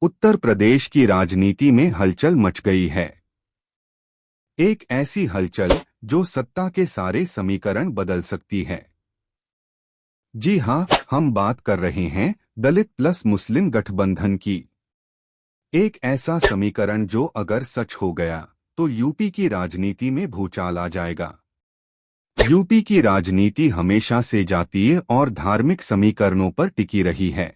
उत्तर प्रदेश की राजनीति में हलचल मच गई है। एक ऐसी हलचल जो सत्ता के सारे समीकरण बदल सकती है। जी हां, हम बात कर रहे हैं दलित प्लस मुस्लिम गठबंधन की। एक ऐसा समीकरण जो अगर सच हो गया तो यूपी की राजनीति में भूचाल आ जाएगा। यूपी की राजनीति हमेशा से जातीय और धार्मिक समीकरणों पर टिकी रही है।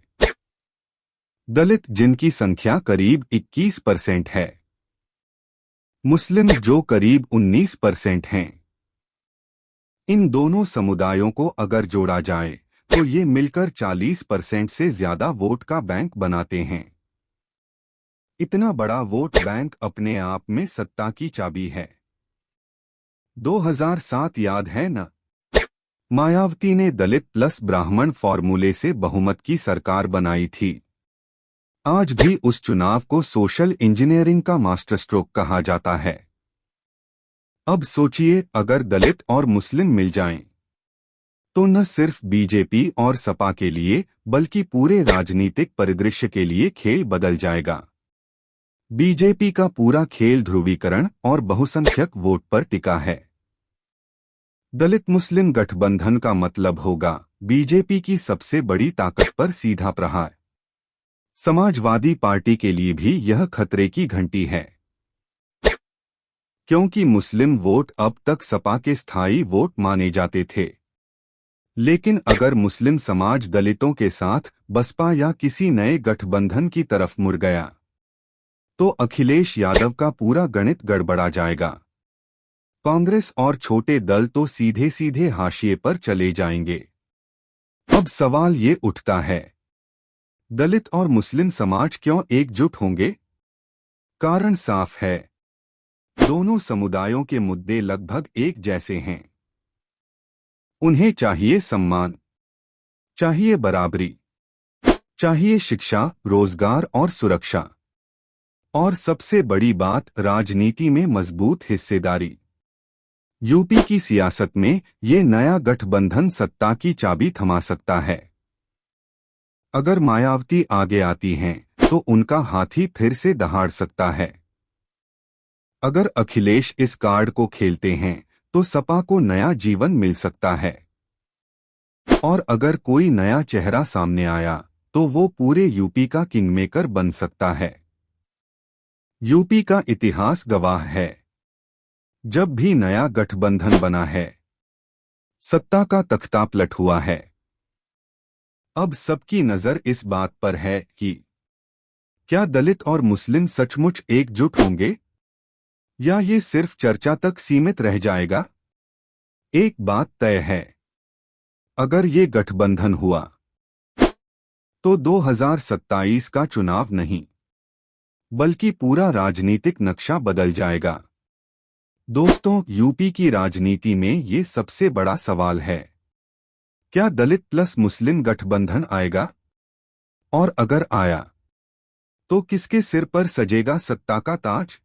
दलित जिनकी संख्या करीब 21% है, मुस्लिम जो करीब 19% हैं। इन दोनों समुदायों को अगर जोड़ा जाए तो ये मिलकर 40% से ज्यादा वोट का बैंक बनाते हैं। इतना बड़ा वोट बैंक अपने आप में सत्ता की चाबी है। 2007 याद है न? मायावती ने दलित प्लस ब्राह्मण फॉर्मूले से बहुमत की सरकार बनाई थी। आज भी उस चुनाव को सोशल इंजीनियरिंग का मास्टर स्ट्रोक कहा जाता है। अब सोचिए, अगर दलित और मुस्लिम मिल जाएं, तो न सिर्फ बीजेपी और सपा के लिए बल्कि पूरे राजनीतिक परिदृश्य के लिए खेल बदल जाएगा। बीजेपी का पूरा खेल ध्रुवीकरण और बहुसंख्यक वोट पर टिका है। दलित मुस्लिम गठबंधन का मतलब होगा बीजेपी की सबसे बड़ी ताकत पर सीधा प्रहार। समाजवादी पार्टी के लिए भी यह खतरे की घंटी है, क्योंकि मुस्लिम वोट अब तक सपा के स्थायी वोट माने जाते थे। लेकिन अगर मुस्लिम समाज दलितों के साथ बसपा या किसी नए गठबंधन की तरफ मुड़ गया, तो अखिलेश यादव का पूरा गणित गड़बड़ा जाएगा। कांग्रेस और छोटे दल तो सीधे सीधे हाशिए पर चले जाएंगे। अब सवाल ये उठता है, दलित और मुस्लिम समाज क्यों एकजुट होंगे? कारण साफ है, दोनों समुदायों के मुद्दे लगभग एक जैसे हैं। उन्हें चाहिए सम्मान, चाहिए बराबरी, चाहिए शिक्षा, रोजगार और सुरक्षा, और सबसे बड़ी बात, राजनीति में मजबूत हिस्सेदारी। यूपी की सियासत में ये नया गठबंधन सत्ता की चाबी थमा सकता है। अगर मायावती आगे आती हैं, तो उनका हाथी फिर से दहाड़ सकता है। अगर अखिलेश इस कार्ड को खेलते हैं, तो सपा को नया जीवन मिल सकता है। और अगर कोई नया चेहरा सामने आया, तो वो पूरे यूपी का किंगमेकर बन सकता है। यूपी का इतिहास गवाह है, जब भी नया गठबंधन बना है, सत्ता का तख्ता पलट हुआ है। अब सबकी नजर इस बात पर है कि क्या दलित और मुस्लिम सचमुच एकजुट होंगे, या ये सिर्फ चर्चा तक सीमित रह जाएगा? एक बात तय है, अगर ये गठबंधन हुआ, तो 2027 का चुनाव नहीं, बल्कि पूरा राजनीतिक नक्शा बदल जाएगा। दोस्तों, यूपी की राजनीति में ये सबसे बड़ा सवाल है, क्या दलित प्लस मुस्लिम गठबंधन आएगा? और अगर आया, तो किसके सिर पर सजेगा सत्ता का ताज?